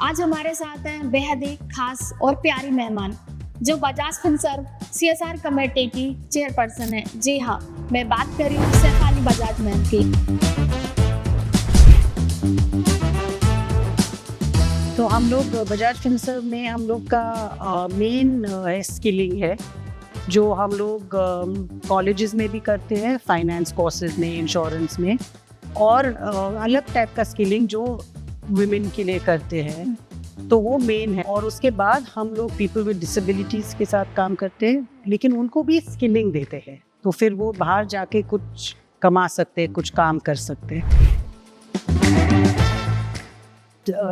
आज हमारे साथ हैं बेहद ही खास और प्यारी मेहमान जो बजाज फिनसर्व सीएसआर कमेटी की चेयरपर्सन है। जी हाँ, मैं बात कर रही हूँ शेफाली बजाज मैम की। तो हम लोग बजाज फिनसर्व में हम लोग का मेन स्किलिंग है जो हम लोग कॉलेजेस में भी करते हैं, फाइनेंस कोर्सेज में, इंश्योरेंस में, और अलग टाइप का स्किलिंग जो वुमेन के लिए करते हैं, तो वो मेन है। और उसके बाद हम लोग पीपल विद डिसेबिलिटीज़ के साथ काम करते हैं, लेकिन उनको भी स्किलिंग देते हैं, तो फिर वो बाहर जाके कुछ कमा सकते हैं, कुछ काम कर सकते हैं।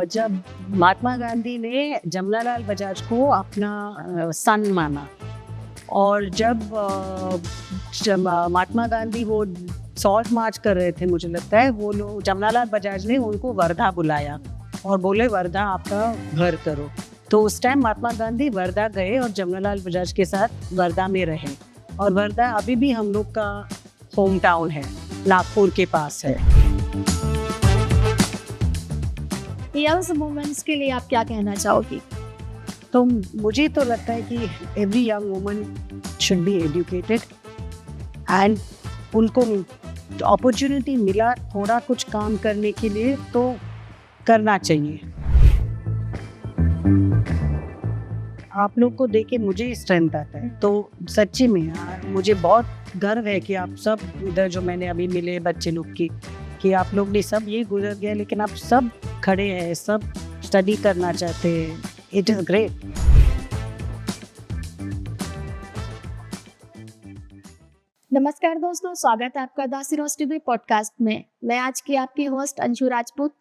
जब महात्मा गांधी ने जमनालाल बजाज को अपना सन माना, और जब महात्मा गांधी वो सॉल्ट मार्च कर रहे थे, मुझे लगता है वो लोग, जमनालाल बजाज ने उनको वर्धा बुलाया और बोले वर्धा आपका घर करो। तो उस टाइम महात्मा गांधी वर्धा गए और जमनालाल बजाज के साथ वर्धा में रहे, और वर्धा अभी भी हम लोग का होम टाउन है, नागपुर के पास है। यंग वुमेन्स के लिए आप क्या कहना चाहोगी? तो मुझे तो लगता है कि every young woman should be educated, and उनको अपॉर्चुनिटी मिला थोड़ा कुछ काम करने के लिए तो करना चाहिए। आप लोग को देख के मुझे स्ट्रेंथ आता है, तो सच्ची में यार मुझे बहुत गर्व है कि आप सब इधर जो मैंने अभी मिले बच्चे लोग की, कि आप लोग ने सब ये गुजर गया, लेकिन आप सब खड़े हैं, सब स्टडी करना चाहते हैं। It is great. नमस्कार दोस्तों, स्वागत है आपका द सिरोज टीवी पॉडकास्ट में। मैं आज की आपकी होस्ट अंशु राजपूत।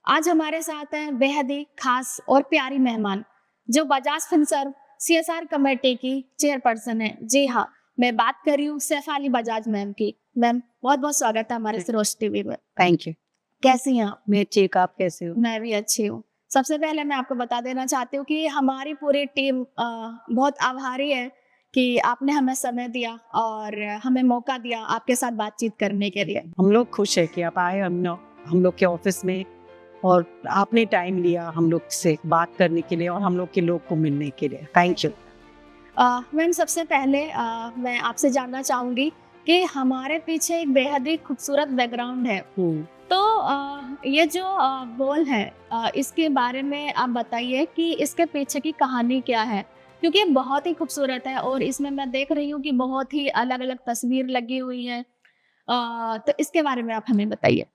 आज हमारे साथ हैं बेहद ही खास और प्यारी मेहमान जो बजाज फिनसर्व सीएसआर कमेटी की चेयरपर्सन है। जी हाँ, मैं बात कर रही हूँ शेफाली बजाज मैम की। मैम, बहुत बहुत स्वागत है हमारे सिरोज टीवी में। Thank you. कैसी हैं आप? मैं ठीक, आप कैसे हो? मैं भी अच्छी हूँ। सबसे पहले मैं आपको बता देना चाहती हूँ कि हमारी पूरी टीम बहुत आभारी है कि आपने हमें समय दिया और हमें मौका दिया आपके साथ बातचीत करने के लिए। हम लोग खुश है कि आप आए हम लोग के ऑफिस में, और आपने टाइम लिया हम लोग से बात करने के लिए और हम लोग के लोग को मिलने के लिए। Thank you. मैम, सबसे पहले मैं आपसे जानना चाहूँगी कि हमारे पीछे एक बेहद ही खूबसूरत बैकग्राउंड है, तो ये जो बॉल है, इसके बारे में आप बताइए कि इसके पीछे की कहानी क्या है, क्योंकि ये बहुत ही खूबसूरत है और इसमें मैं देख रही हूँ कि बहुत ही अलग अलग तस्वीर लगी हुई है। तो इसके बारे में आप हमें बताइए।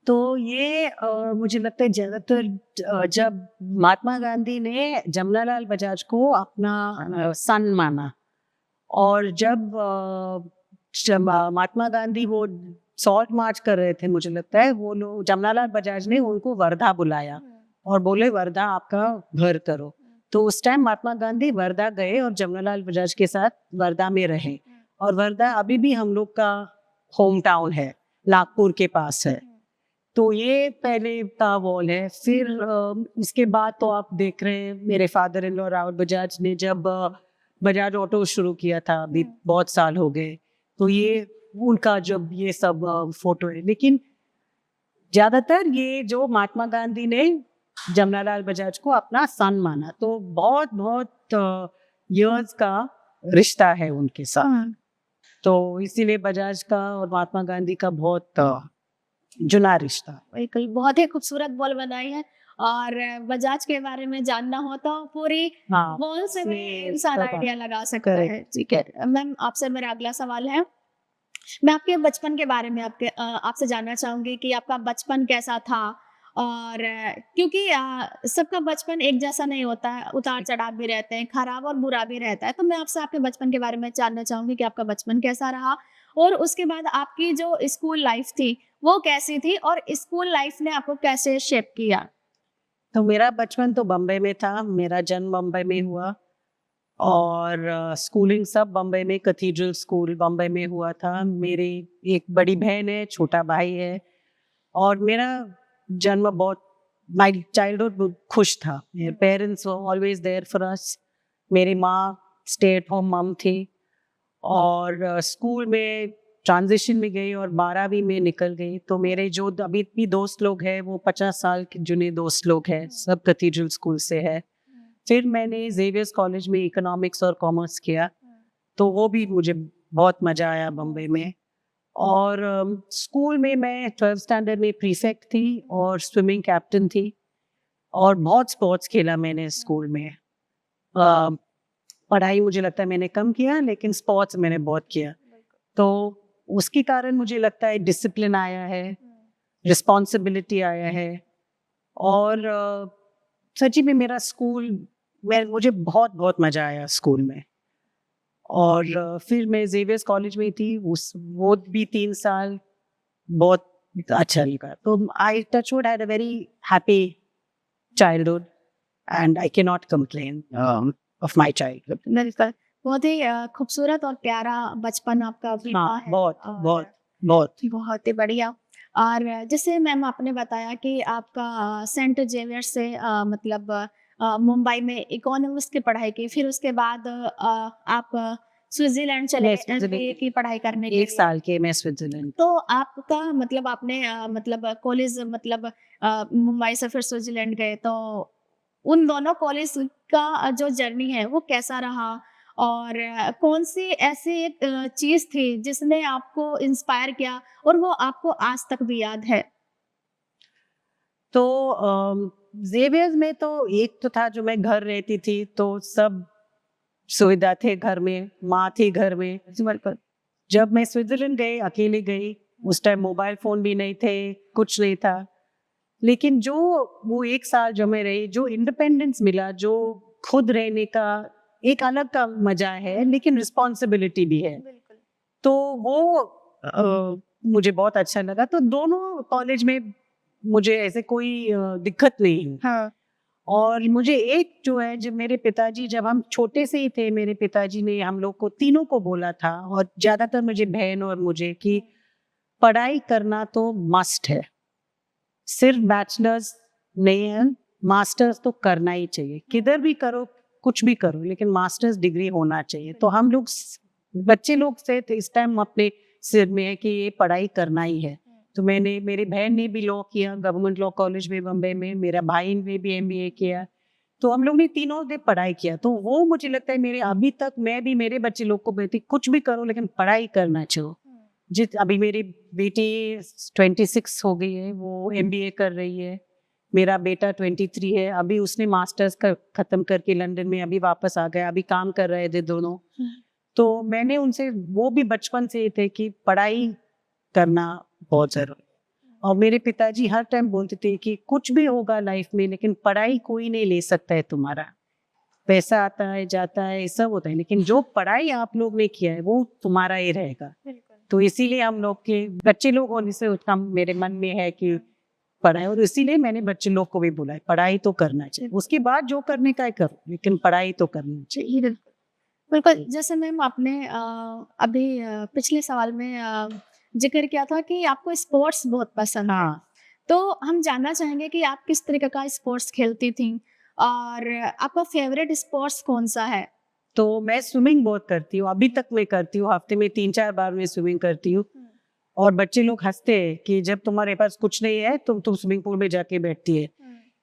तो ये मुझे लगता है ज़्यादातर जब महात्मा गांधी ने जमनालाल बजाज को अपना सन माना, और जब महात्मा गांधी वो सॉल्ट मार्च कर रहे थे, मुझे लगता है वो लोग, जमनालाल बजाज ने उनको वर्धा बुलाया और बोले वर्धा आपका घर करो। तो उस टाइम महात्मा गांधी वर्धा गए और जमनालाल बजाज के साथ वर्धा में रहे, और वर्धा अभी भी हम लोग का होम टाउन है, नागपुर के पास है। तो ये पहले का वॉल है। फिर इसके बाद तो आप देख रहे हैं मेरे father in law Rawat Bajaj ने जब बजाज ऑटो शुरू किया था, अभी बहुत साल हो गए, तो ये उनका जब ये सब फोटो है। लेकिन ज्यादातर ये जो महात्मा गांधी ने जमनालाल बजाज को अपना सन माना, तो बहुत बहुत इयर्स का रिश्ता है उनके साथ। तो इसीलिए बजाज का और महात्मा गांधी का बहुत जुना रिश्ता। बिल्कुल, बहुत ही खूबसूरत बॉल बनाई है, और बजाज के बारे में जानना हो तो पूरी बॉल से भी इंसान आइडिया लगा सकता है। ठीक है मैम, आपसे मेरा अगला सवाल है, मैं आपके बचपन के बारे में आपसे जानना चाहूंगी कि आपका बचपन कैसा था। और क्योंकि सबका बचपन एक जैसा नहीं होता है, उतार चढ़ाव भी रहते हैं, खराब और बुरा भी रहता है। तो मैं आपसे आपके बचपन के बारे में जानना चाहूंगी कि आपका बचपन कैसा रहा, और उसके बाद आपकी जो स्कूल लाइफ थी वो कैसी थी, और स्कूल लाइफ ने आपको कैसे शेप किया। तो मेरा बचपन तो बम्बई में था, मेरा जन्म बम्बई में हुआ, और स्कूलिंग सब बम्बई में, कैथेड्रल स्कूल बम्बई में हुआ था। मेरी एक बड़ी बहन है, छोटा भाई है, और मेरा जन्म बहुत, माय चाइल्डहुड बहुत खुश था। मेरे parents were always there for us. मेरी माँ स्टे एट होम मम थी, और स्कूल में ट्रांजिशन में गई और 12वीं में निकल गई। तो मेरे जो अभी भी दोस्त लोग हैं वो 50 साल के जुने दोस्त लोग हैं, सब कैथेड्रल स्कूल से है। फिर मैंने जेवियर्स कॉलेज में इकोनॉमिक्स और कॉमर्स किया, तो वो भी मुझे बहुत मज़ा आया बम्बई में। और स्कूल में मैं 12th स्टैंडर्ड में प्रीफेक्ट थी और स्विमिंग कैप्टन थी, और बहुत स्पोर्ट्स खेला मैंने स्कूल में। पढ़ाई मुझे लगता है मैंने कम किया, लेकिन स्पोर्ट्स मैंने बहुत किया। तो उसके कारण मुझे लगता है डिसिप्लिन आया है, रिस्पॉन्सिबिलिटी आया है। और सच्ची में मेरा स्कूल में मुझे बहुत बहुत मज़ा आया स्कूल में। और फिर मैं जेवियर्स कॉलेज में थी, वो भी 3 साल बहुत अच्छा लगा। तो I touch wood had a very happy childhood and I can not complain of my childhood. बिल्कुल, बहुत ही खूबसूरत और प्यारा बचपन आपका बीता हाँ, है। बहुत और बहुत बहुत। बहुत ही बढ़िया। और जैसे मैम आपने बताया कि आपका सेंट जेवियर से मतलब मुंबई में इकोनॉमिक्स की पढ़ाई की, फिर उसके बाद आप स्विट्जरलैंड चले मैं गए स्विट्जरलैंड MBA की पढ़ाई करने के 1 लिए। साल के मैं स्विट्जरलैंड। तो आपका मतलब आपने मतलब कॉलेज मतलब मुंबई से फिर स्विट्जरलैंड गए, तो उन दोनों कॉलेज का जो जर्नी है वो कैसा रहा? और कौन सी ऐसी एक चीज़ थी जिसने आपको इंस्पायर किया और वो आपको आज तक भी याद है? तो जेवियर्स में तो एक तो था, जो मैं घर रहती थी तो सब सुविधा थे घर में, माँ थी घर में। बिल्कुल। जब मैं स्विट्जरलैंड गई, अकेले गई, उस टाइम मोबाइल फोन भी नहीं थे, कुछ नहीं था। लेकिन जो वो 1 साल जो मैं रही, जो इंडिपेंडेंस मिला, जो खुद रहने का एक अलग का मजा है, लेकिन रिस्पॉन्सिबिलिटी भी है। बिल्कुल। तो वो मुझे बहुत अच्छा लगा। तो दोनों कॉलेज में मुझे ऐसे कोई दिक्कत नहीं हुई। हाँ। और मुझे एक जो है, जब मेरे पिताजी, जब हम छोटे से ही थे, मेरे पिताजी ने हम लोग को तीनों को बोला था, और ज्यादातर मुझे बहन और मुझे, कि पढ़ाई करना तो मस्ट है, सिर्फ बैचलर्स नहीं है, मास्टर्स तो करना ही चाहिए। किधर भी करो, कुछ भी करो, लेकिन मास्टर्स डिग्री होना चाहिए। तो हम लोग बच्चे लोग से तो इस टाइम अपने सिर में है कि ये पढ़ाई करना ही है। तो मैंने, मेरी बहन ने भी लॉ किया गवर्नमेंट लॉ कॉलेज में बम्बई में, मेरा भाई ने भी MBA किया। तो हम लोग ने तीनों ने पढ़ाई किया। तो वो मुझे लगता है मेरे अभी तक, मैं भी मेरे बच्चे लोग को कहती, कुछ भी करो लेकिन पढ़ाई करना चाहिए। अभी मेरी बेटी 26 हो गई है, वो MBA कर रही है। मेरा बेटा 23 है, अभी उसने मास्टर्स खत्म करके लंदन में अभी वापस आ गया, अभी काम कर रहे थे दोनों। तो मैंने उनसे, वो भी बचपन से ही थे कि पढ़ाई करना बहुत जरूरी है। और मेरे पिताजी हर टाइम बोलते थे कि कुछ भी होगा लाइफ में, लेकिन पढ़ाई कोई नहीं ले सकता है तुम्हारा। पैसा आता है, जाता है, ये सब होता है, लेकिन जो पढ़ाई आप लोग ने किया है वो तुम्हारा ही रहेगा। तो इसीलिए हम लोग के बच्चे लोग होने से उसका मेरे मन में है कि पढ़ाई, और इसीलिए मैंने बच्चे लोग को भी बोला है, पढ़ाई तो करना चाहिए, उसके बाद जो करने का है करो, लेकिन पढ़ाई तो करनी चाहिए। बिल्कुल, जैसे मैम आपने अभी पिछले सवाल में ज़िक्र किया था कि आपको स्पोर्ट्स बहुत पसंद है। हाँ, तो हम जानना चाहेंगे कि आप किस तरीके का स्पोर्ट्स खेलती थीं? और आपका फ़ेवरेट स्पोर्ट्स कौन-सा है? तो मैं स्विमिंग बहुत करती हूँ, अभी तक मैं करती हूँ, हफ्ते में 3-4 बार मैं स्विमिंग करती हूँ। और बच्चे लोग हंसते हैं कि जब तुम्हारे पास कुछ नहीं है तुम स्विमिंग पूल में जाके बैठती है।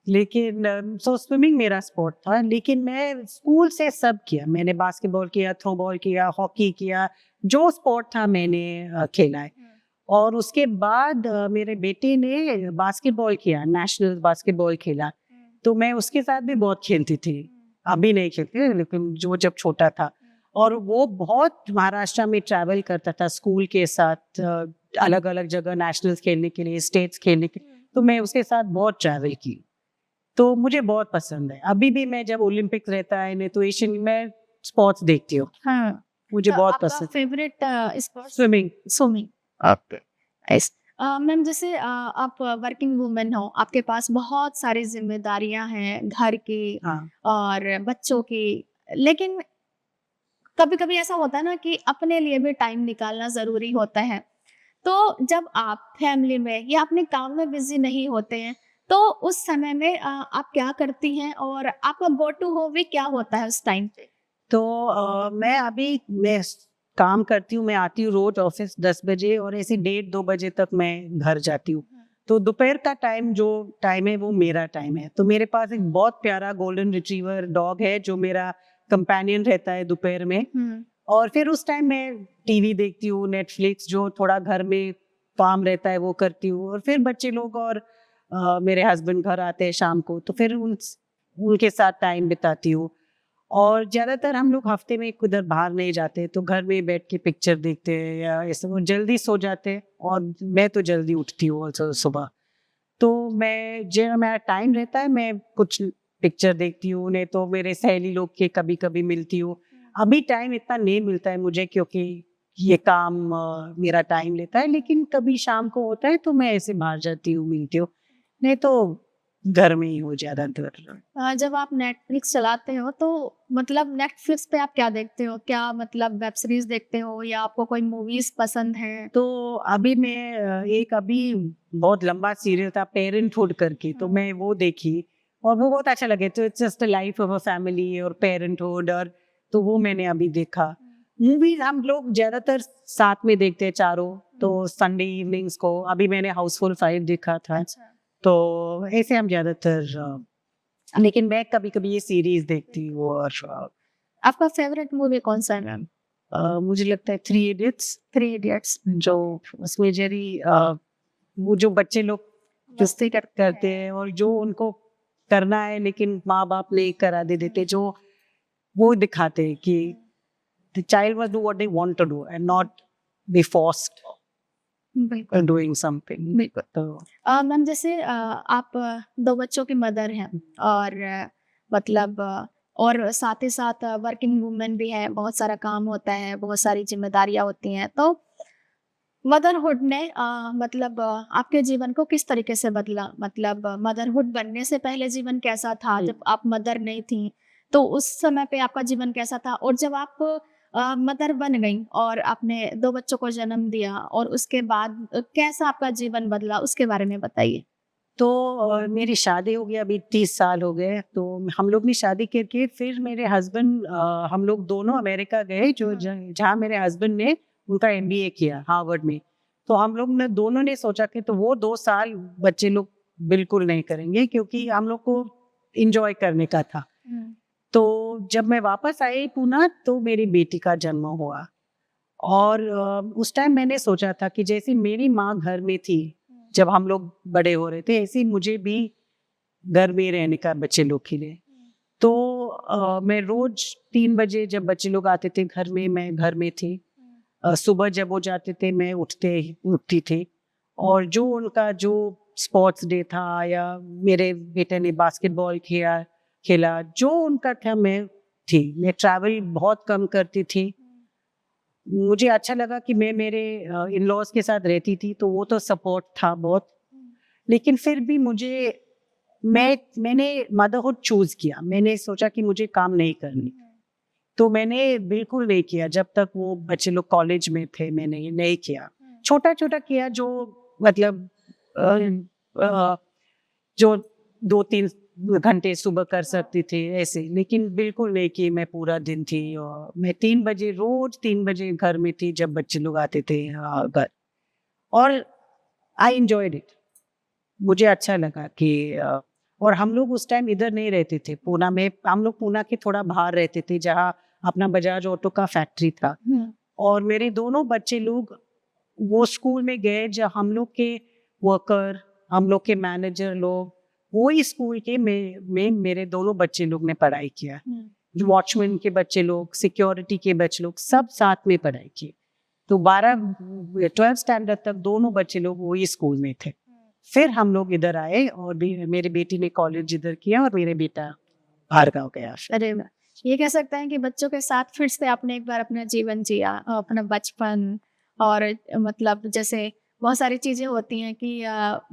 लेकिन सो स्विमिंग मेरा स्पोर्ट था, लेकिन मैं स्कूल से सब किया। मैंने बास्केटबॉल किया, थ्रो बॉल किया, हॉकी किया, जो स्पोर्ट था मैंने खेला है। और उसके बाद मेरे बेटे ने बास्केटबॉल किया, नेशनल बास्केटबॉल खेला, तो मैं उसके साथ भी बहुत खेलती थी। अभी नहीं खेलती, लेकिन जो जब छोटा था। और वो बहुत महाराष्ट्र में ट्रैवल करता था स्कूल के साथ, अलग अलग जगह नेशनल्स खेलने के लिए, स्टेट्स खेलने के लिए। तो मैं उसके साथ बहुत ट्रैवल की, तो मुझे बहुत पसंद है। अभी भी मैं जब ओलंपिक्स रहता है, नहीं तो एशियन, मैं स्पोर्ट्स देखती हूँ, हाँ, मुझे तो बहुत आपका पसंद। Favourite sports? स्विमिंग। स्विमिंग। आपके नाइस। मैम जैसे आप वर्किंग वूमेन हो, आपके पास बहुत सारी ज़िम्मेदारियाँ हैं घर की हाँ, और बच्चों की, लेकिन कभी-कभी ऐसा होता है ना कि अपने लिए भी टाइम निकालना ज़रूरी होता है। तो जब आप फैमिली में या अपने काम में बिज़ी नहीं होते हैं, तो उस समय में आप क्या करती हैं और आपका गो टू हॉबी क्या होता है उस टाइम पे? तो मैं काम करती हूँ, मैं आती हूँ रोज ऑफिस 10 बजे और ऐसे 1:30-2 बजे तक मैं घर जाती हूँ। तो दोपहर का टाइम जो टाइम है वो मेरा टाइम है। तो मेरे पास एक बहुत प्यारा गोल्डन रिट्रीवर डॉग है जो मेरा कंपेनियन रहता है दोपहर में। और फिर उस टाइम मैं टीवी देखती हूँ, नेटफ्लिक्स, जो थोड़ा घर में काम रहता है वो करती हूँ। और फिर बच्चे लोग और मेरे हस्बैंड घर आते हैं शाम को, तो फिर उनके साथ टाइम बिताती हूँ। और ज्यादातर हम लोग हफ्ते में उधर बाहर नहीं जाते, तो घर में बैठ के पिक्चर देखते हैं या ऐसे। वो जल्दी सो जाते हैं और मैं तो जल्दी उठती हूँ सुबह। तो मैं जो मेरा टाइम रहता है मैं कुछ पिक्चर देखती हूँ, नहीं तो मेरे सहेली लोग के कभी कभी मिलती हूँ। अभी टाइम इतना नहीं मिलता है मुझे क्योंकि ये काम मेरा टाइम लेता है, लेकिन कभी शाम को होता है तो मैं ऐसे बाहर जाती हूँ, मिलती हूँ, नहीं तो घर में ही हूँ ज्यादातर। जब आप नेटफ्लिक्स चलाते हो तो मतलब नेटफ्लिक्स पे आप क्या देखते हो? क्या मतलब वेब सीरीज देखते हो या आपको कोई मूवीज पसंद है? तो अभी मैं एक अभी बहुत लंबा सीरियल था पेरेंटहुड करके, तो मैं वो देखी और वो बहुत अच्छा लगे। तो it's just the life of a family और पेरेंटहुड, और तो वो मैंने अभी देखा। मूवीज हम लोग ज्यादातर साथ में देखते हैं चारों, तो संडे इवनिंग्स को अभी मैंने हाउसफुल 5 देखा था। तो ऐसे हम ज्यादातर लेकिन मैं कभी कभी ये सीरीज देखती हूँ। और आपका फेवरेट मूवी कौन सा है मैम? मुझे लगता है 3 इडियट्स। 3 इडियट्स। जो उसमें जरी वो जो बच्चे लोग मस्ती करते हैं और जो उनको करना है लेकिन माँ बाप नहीं करा देते, जो वो दिखाते हैं कि the child must do what they want to do and not be forced बिल्कुल doing something. बिल्कुल। तो मैम जैसे आप 2 बच्चों की मदर हैं और मतलब और साथ ही साथ वर्किंग वुमेन भी है, बहुत सारा काम होता है, बहुत सारी जिम्मेदारियां होती हैं। तो मदरहुड ने मतलब आपके जीवन को किस तरीके से बदला? मतलब मदरहुड बनने से पहले जीवन कैसा था? जब आप मदर नहीं थी, तो उस समय पे आपका जीवन कैसा था? और जब आप मदर बन गई और आपने 2 बच्चों को जन्म दिया और उसके बाद कैसा आपका जीवन बदला? उसके बारे में बताइए। तो मेरी शादी हो गई, अभी 30 साल हो गए। तो हम लोग ने शादी करके फिर मेरे हस्बैंड हम लोग दोनों अमेरिका गए, जो जहाँ मेरे हस्बैंड ने उनका MBA किया हार्वर्ड में। तो हम लोग ने दोनों ने सोचा कि तो वो 2 साल बच्चे लोग बिल्कुल नहीं करेंगे क्योंकि हम लोग को इंजॉय करने का था। तो जब मैं वापस आई पूना तो मेरी बेटी का जन्म हुआ। और उस टाइम मैंने सोचा था कि जैसे मेरी माँ घर में थी जब हम लोग बड़े हो रहे थे, ऐसे ही मुझे भी घर में रहने का बच्चे लोग के लिए। तो मैं रोज 3 बजे जब बच्चे लोग आते थे घर में, मैं घर में थी। सुबह जब वो जाते थे मैं उठती थी। और जो उनका जो स्पोर्ट्स डे था या मेरे बेटे ने बास्केटबॉल खेला जो उनका था मैं थी। मैं ट्रैवल बहुत कम करती थी। मुझे अच्छा लगा कि मैं मेरे इन लॉज के साथ रहती थी, तो वो तो सपोर्ट था बहुत। लेकिन फिर भी मैंने मदरहुड चूज किया। मैंने सोचा कि मुझे काम नहीं करनी, तो मैंने बिल्कुल नहीं किया जब तक वो बच्चे लोग कॉलेज में थे। मैंने ये नहीं किया, छोटा छोटा किया जो मतलब जो 2-3 घंटे सुबह कर सकती थी ऐसे, लेकिन बिल्कुल नहीं कि मैं पूरा दिन थी। और मैं 3 बजे घर में थी जब बच्चे लोग आते थे घर। और आई एंजॉयड इट, मुझे अच्छा लगा कि और हम लोग उस टाइम इधर नहीं रहते थे पूना में, हम लोग पूना के थोड़ा बाहर रहते थे जहाँ अपना बजाज ऑटो का फैक्ट्री था। और मेरे दोनों बच्चे लोग वो स्कूल में गए जहाँ हम लोग के वर्कर, हम लोग के मैनेजर लोग, वही स्कूल के में मेरे दोनों बच्चे लोग ने पढ़ाई किया। वॉचमैन के बच्चे लोग, सिक्योरिटी के बच्चे लोग, सब साथ में पढ़ाई की। तो 12 स्टैंडर्ड तक दोनों बच्चे लोग वही स्कूल में थे। फिर हम लोग इधर आए और मेरी बेटी ने कॉलेज इधर किया और मेरे बेटा बाहर गाँव गया। अरे वाह! ये कह सकते हैं कि बच्चों के साथ फिर से आपने एक बार अपना जीवन जिया, अपना बचपन। और मतलब जैसे बहुत सारी चीज़ें होती हैं कि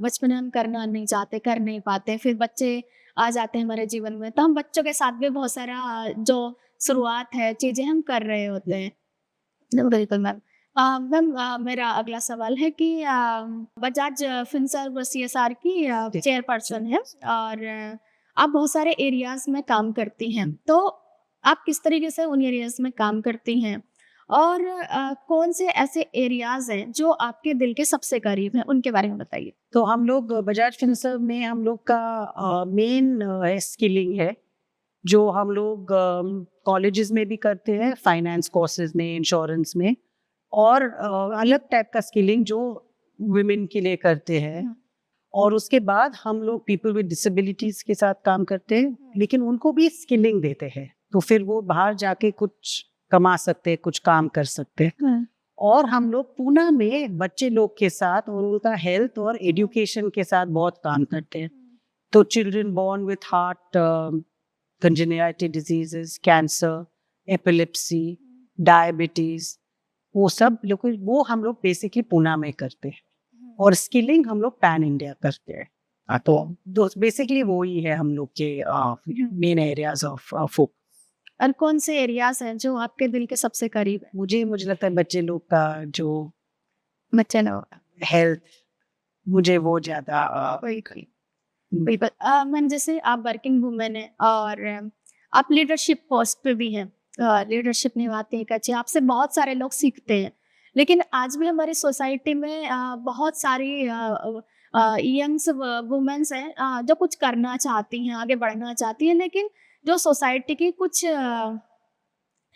बचपन में हम करना नहीं चाहते, कर नहीं पाते, फिर बच्चे आ जाते हैं हमारे जीवन में, तो हम बच्चों के साथ भी बहुत सारा जो शुरुआत है, चीज़ें हम कर रहे होते हैं। बिल्कुल मैम। मैम मेरा अगला सवाल है कि बजाज फिनसर्व CSR की चेयरपर्सन है और आप बहुत सारे एरियाज़ में काम करती हैं। तो आप किस तरीके से उन एरियाज़ में काम करती हैं? और कौन से ऐसे एरियाज हैं जो आपके दिल के सबसे करीब हैं, उनके बारे में बताइए। तो हम लोग बजाज फिनसर्व में हम लोग का मेन स्किलिंग है, जो हम लोग कॉलेजेस में भी करते हैं, फाइनेंस कोर्सेज में, इंश्योरेंस में, और अलग टाइप का स्किलिंग जो वुमेन के लिए करते हैं। और उसके बाद हम लोग पीपल विद डिसेबिलिटीज के साथ काम करते हैं, लेकिन उनको भी स्किलिंग देते हैं, तो फिर वो बाहर जाके कुछ कमा सकते हैं, कुछ काम कर सकते हैं। और हम लोग पूना में बच्चे लोग के साथ और उनका हेल्थ और एजुकेशन के साथ बहुत काम करते हैं। तो children born with heart congenital diseases, cancer, epilepsy, diabetes, वो सब लोग, वो हम लोग बेसिकली पूना में करते हैं। और स्किलिंग हम लोग पैन इंडिया करते हैं। तो बेसिकली वो ही है हम लोग के मेन एरियाज ऑफ फोकस। और कौन से एरियाज हैं जो आपके दिल के सबसे करीब है? मुझे लगता है बच्चे लोग का जो बच्चे लोग हेल्थ, मुझे वो ज्यादा बिल्कुल। मैम, जैसे आप वर्किंग वुमेन हैं और आप लीडरशिप पोस्ट पे भी हैं, लीडरशिप निभाते हैं, अच्छे आपसे बहुत सारे लोग सीखते हैं। लेकिन आज भी हमारी सोसाइटी में बहुत सारी यंग्स वुमेन्स हैं जो कुछ करना चाहती हैं, आगे बढ़ना चाहती हैं, लेकिन जो सोसाइटी की कुछ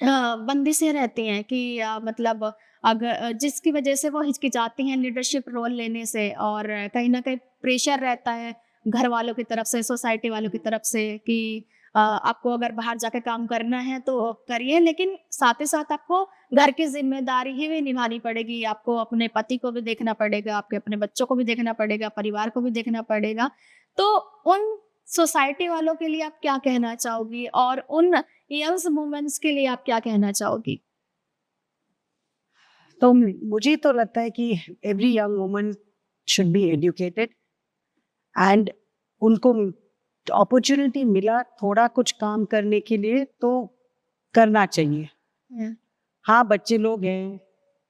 बंदिशें रहती हैं कि मतलब अगर जिसकी वजह से वो हिचकिचाती हैं लीडरशिप रोल लेने से, और कहीं ना कहीं प्रेशर रहता है घर वालों की तरफ से, सोसाइटी वालों की तरफ से कि आपको अगर बाहर जाके काम करना है तो करिए, लेकिन साथ ही साथ आपको घर की जिम्मेदारी ही भी निभानी पड़ेगी, आपको अपने पति को भी देखना पड़ेगा, आपके अपने बच्चों को भी देखना पड़ेगा, परिवार को भी देखना पड़ेगा। तो उन सोसाइटी वालों के लिए आप क्या कहना चाहोगी, और उन यंग वुमेन्स के लिए आप क्या कहना चाहोगी? तो मुझे तो लगता है कि every young woman should be educated, and उनको अपॉर्चुनिटी मिला थोड़ा कुछ काम करने के लिए तो करना चाहिए। हाँ, बच्चे लोग हैं,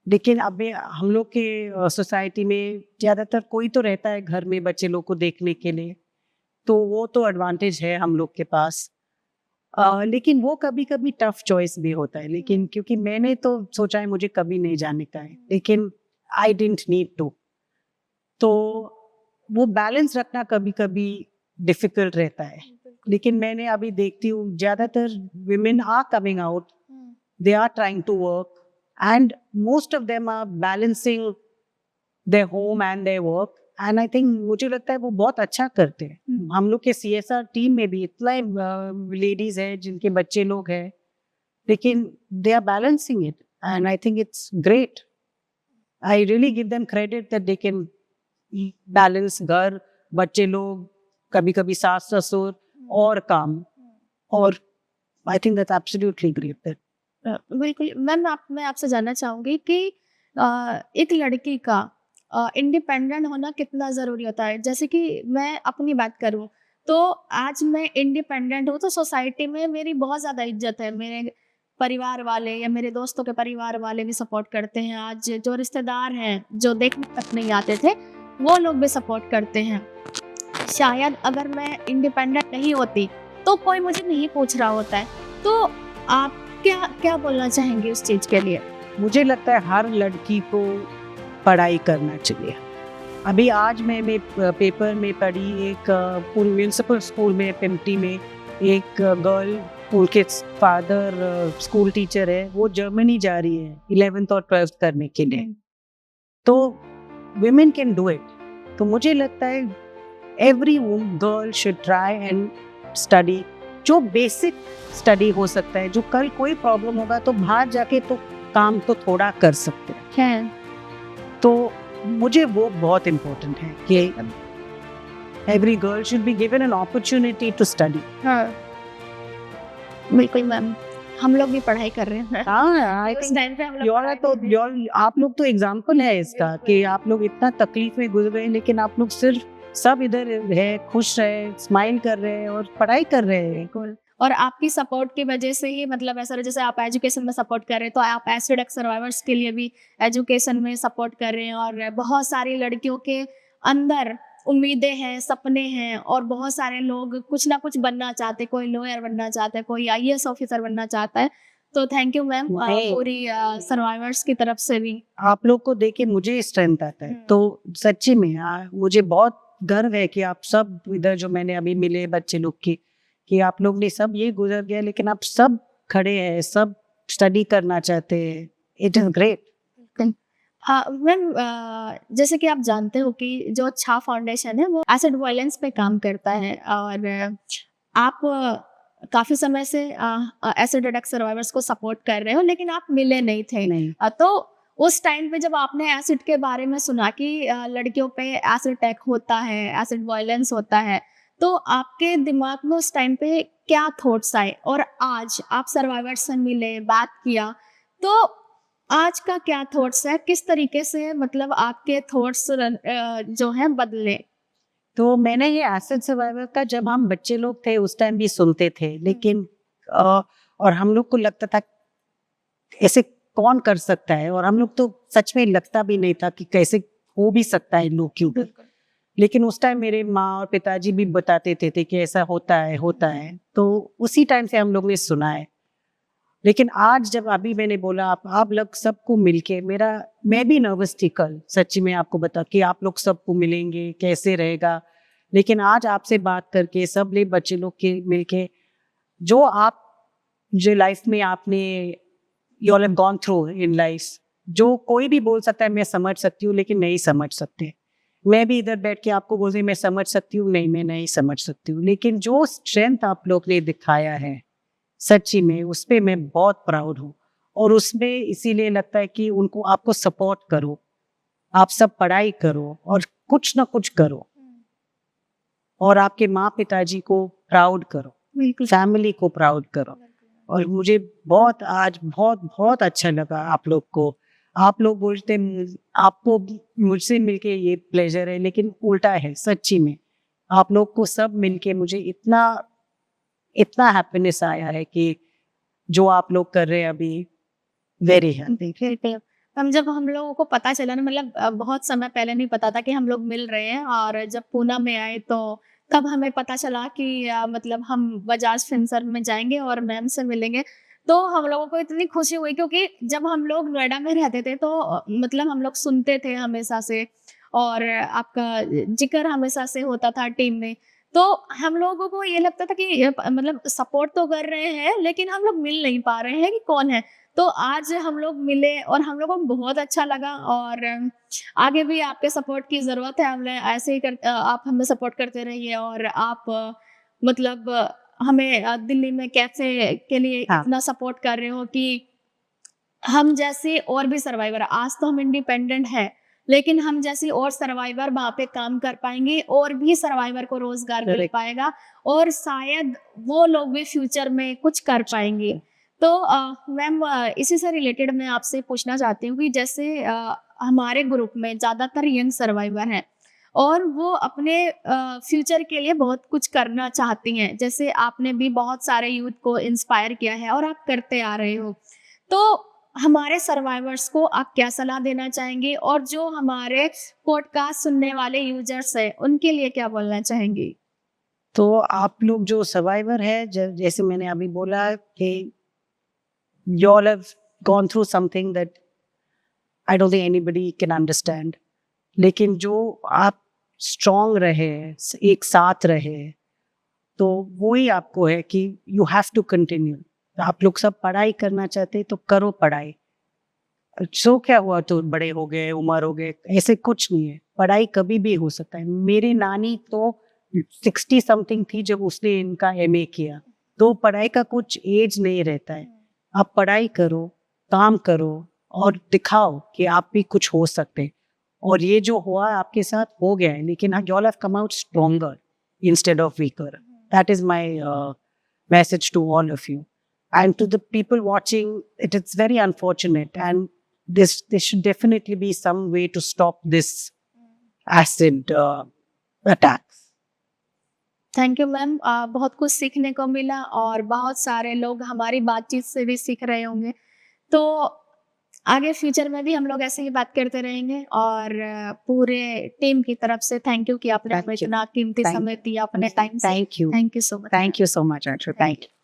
लेकिन अब हम लोग के सोसाइटी में ज़्यादातर कोई तो रहता है घर में बच्चे लोग को देखने के लिए, तो वो तो एडवांटेज है हम लोग के पास। लेकिन वो कभी कभी टफ चॉइस भी होता है, लेकिन क्योंकि मैंने तो सोचा है मुझे कभी नहीं जाने का है, लेकिन आई डिडंट नीड टू, तो वो बैलेंस रखना कभी कभी डिफिकल्ट रहता है। लेकिन मैंने अभी देखती हूँ ज़्यादातर women are coming out, they are trying to work, and most of them are balancing their home and their work, and I think मुझे लगता है वो बहुत अच्छा करते हैं। हम लोग के CSR टीम में भी इतना लेडीज है जिनके बच्चे लोग हैं, लेकिन they are balancing it, and I think it's great. I really give them credit that they can balance घर, बच्चे लोग, कभी कभी सास ससुर और काम, और I think that's absolutely great. बिल्कुल मैम, मैं आपसे जानना चाहूंगी कि एक लड़की का इंडिपेंडेंट होना कितना ज़रूरी होता है। जैसे कि मैं अपनी बात करूं तो आज मैं इंडिपेंडेंट हूं तो सोसाइटी में मेरी बहुत ज़्यादा इज्जत है, मेरे परिवार वाले या मेरे दोस्तों के परिवार वाले भी सपोर्ट करते हैं, आज जो रिश्तेदार हैं जो देखने तक नहीं आते थे वो लोग भी सपोर्ट करते हैं। शायद अगर मैं इंडिपेंडेंट नहीं होती तो कोई मुझे नहीं पूछ रहा होता है, तो आप क्या क्या बोलना चाहेंगे उस चीज के लिए? मुझे लगता है हर लड़की को पढ़ाई करना चाहिए। अभी आज मैं पेपर में पढ़ी, एक म्यूनिसिपल स्कूल में पिंपटी में एक गर्ल, उनके फादर स्कूल टीचर है, वो जर्मनी जा रही है 11th और 12th करने के लिए, तो women can do it। तो मुझे लगता है every girl should try and study, जो बेसिक स्टडी हो सकता है, जो कल कोई प्रॉब्लम होगा तो बाहर जाके तो काम तो थोड़ा कर सकते हैं। तो मुझे वो बहुत इम्पोर्टेंट है कि every girl should be given an opportunity to study। हाँ, बिल्कुल मैम, हम लोग भी पढ़ाई कर रहे हैं। हाँ, I think आप लोग तो एग्जाम्पल है इसका कि आप लोग इतना तकलीफ में गुजर रहे हैं, लेकिन आप लोग सिर्फ सब इधर है, खुश रहे, स्माइल कर रहे हैं और पढ़ाई कर रहे हैं। बिल्कुल, और आपकी सपोर्ट की वजह से ही, मतलब ऐसा जैसे आप एजुकेशन में सपोर्ट कर रहे हैं तो आप एसिड सर्वाइवर्स के लिए भी एजुकेशन में सपोर्ट कर रहे हैं, और बहुत सारी लड़कियों के अंदर उम्मीदें हैं, सपने हैं, और बहुत सारे लोग कुछ ना कुछ बनना चाहते हैं, कोई लॉयर बनना चाहता है, कोई IAS ऑफिसर बनना चाहता है। तो थैंक यू मैम नहीं। पूरी सर्वाइवर्स की तरफ से भी। आप लोग को देख के मुझे स्ट्रेंथ आता है। तो सच्ची में मुझे बहुत गर्व है कि आप सब इधर जो मैंने अभी मिले बच्चे लोग की, कि आप लोग ने सब ये गुजर गया लेकिन आप सब खड़े हैं, सब स्टडी करना चाहते हैं। It is great. हाँ मैम, जैसे कि आप जानते हो कि जो अच्छा फाउंडेशन है वो एसिड वायलेंस पे काम करता है, और आप काफी समय से एसिड अटैक सर्वाइवर्स को सपोर्ट कर रहे हो, लेकिन आप मिले नहीं थे। नहीं, तो उस टाइम पे जब आपने एसिड के बारे में सुना कि लड़कियों पे एसिड अटैक होता है, एसिड वायलेंस होता है, तो आपके दिमाग में उस टाइम पे क्या थॉट्स आए? और आज आप सर्वाइवर्स से मिले, बात किया, तो आज का क्या थॉट्स है? किस तरीके से मतलब आपके थॉट्स जो हैं बदले? तो मैंने ये एसिड सर्वाइवर का जब हम बच्चे लोग थे उस टाइम भी सुनते थे, लेकिन और हम लोग को लगता था ऐसे कौन कर सकता है, और हम लोग तो सच में लगता भी नहीं था कि कैसे हो भी सकता है लोग क्यों। लेकिन उस टाइम मेरे माँ और पिताजी भी बताते थे कि ऐसा होता है, तो उसी टाइम से हम लोग ने सुना है। लेकिन आज जब अभी मैंने बोला आप लोग सबको मिलके, मैं भी नर्वस थी कल, सच्ची में आपको बता कि आप लोग सबको मिलेंगे कैसे रहेगा, लेकिन आज आपसे बात करके सब ले बच्चे लोग के मिलके, जो लाइफ में आपने you all have gone through in life, जो कोई भी बोल सकता है मैं समझ सकती हूँ लेकिन नहीं समझ सकते। मैं भी इधर बैठ के आपको बोल रही मैं समझ सकती हूँ, नहीं मैं नहीं समझ सकती हूँ, लेकिन जो स्ट्रेंथ आप लोग ने दिखाया है सच्ची में उस पे मैं बहुत प्राउड हूँ। और उसमें इसीलिए लगता है कि उनको आपको सपोर्ट करो, आप सब पढ़ाई करो और कुछ ना कुछ करो, और आपके माँ पिताजी को प्राउड करो, बिल्कुल। फैमिली को प्राउड करो। और मुझे आज बहुत बहुत अच्छा लगा आप लोग बोलते आपको मुझसे मिलके ये प्लेजर है, लेकिन उल्टा है सच्ची में। आप लोग को सब मिलके मुझे इतना हैप्पीनेस आया है कि जो आप लोग कर रहे हैं अभी, वेरी हैप्पी। जब हम लोगों को पता चला ना, मतलब बहुत समय पहले नहीं पता था कि हम लोग मिल रहे हैं, और जब पूना में आए तो तब हमें पता चला कि मतलब हम बजाज फिनसर्व में जाएंगे और मैम से मिलेंगे। तो हम लोगों को इतनी खुशी हुई, क्योंकि जब हम लोग नोएडा में रहते थे तो मतलब हम लोग सुनते थे हमेशा से, और आपका जिक्र हमेशा से होता था टीम में। तो हम लोगों को ये लगता था कि मतलब सपोर्ट तो कर रहे हैं लेकिन हम लोग मिल नहीं पा रहे हैं कि कौन है। तो आज हम लोग मिले और हम लोगों को बहुत अच्छा लगा, और आगे भी आपके सपोर्ट की ज़रूरत है। हमने ऐसे ही आप हमें सपोर्ट करते रहिए, और आप मतलब हमें दिल्ली में कैफ़े के लिए हाँ। इतना सपोर्ट कर रहे हो कि हम जैसे और भी सर्वाइवर, आज तो हम इंडिपेंडेंट हैं, लेकिन हम जैसी और सर्वाइवर वहाँ पे काम कर पाएँगे, और भी सर्वाइवर को रोज़गार मिल Correct. पाएगा, और शायद वो लोग भी फ्यूचर में कुछ कर पाएँगे। तो मैम इसी से रिलेटेड मैं आपसे पूछना चाहती हूँ कि जैसे हमारे ग्रुप में ज़्यादातर यंग सर्वाइवर हैं, और वो अपने फ्यूचर के लिए बहुत कुछ करना चाहती हैं। जैसे आपने भी बहुत सारे यूथ को इंस्पायर किया है और आप करते आ रहे हो। तो हमारे सर्वाइवर्स को आप क्या सलाह देना चाहेंगे, और जो हमारे पॉडकास्ट सुनने वाले यूजर्स हैं उनके लिए क्या बोलना चाहेंगी? तो आप लोग जो सर्वाइवर है, जैसे मैंने अभी बोला कि you all have gone through something that I don't think anybody can understand, लेकिन जो आप स्ट्रॉन्ग रहे, एक साथ रहे, तो वही आपको है कि यू हैव टू कंटिन्यू। आप लोग सब पढ़ाई करना चाहते तो करो पढ़ाई, सो क्या हुआ तो बड़े हो गए, उम्र हो गए, ऐसे कुछ नहीं है, पढ़ाई कभी भी हो सकता है। मेरी नानी तो 60 समथिंग थी जब उसने इनका MA किया, तो पढ़ाई का कुछ एज नहीं रहता है। आप पढ़ाई करो, काम करो और दिखाओ कि आप भी कुछ हो सकते। और ये जो हुआ आपके साथ हो गया है, लेकिन you all have come out stronger instead of weaker. That is my message to all of you. And to the people watching, it is very unfortunate, and there should definitely be some way to stop this acid attacks. Thank you ma'am, बहुत कुछ सीखने को मिला, और बहुत सारे लोग हमारी बातचीत से भी सीख रहे होंगे। तो आगे फ्यूचर में भी हम लोग ऐसे ही बात करते रहेंगे, और पूरे टीम की तरफ से थैंक यू कि आपने हमें इतना कीमती समय दिया अपने टाइम से। Thank you. Thank you so much. Thank you so much, Anshu. Thank you.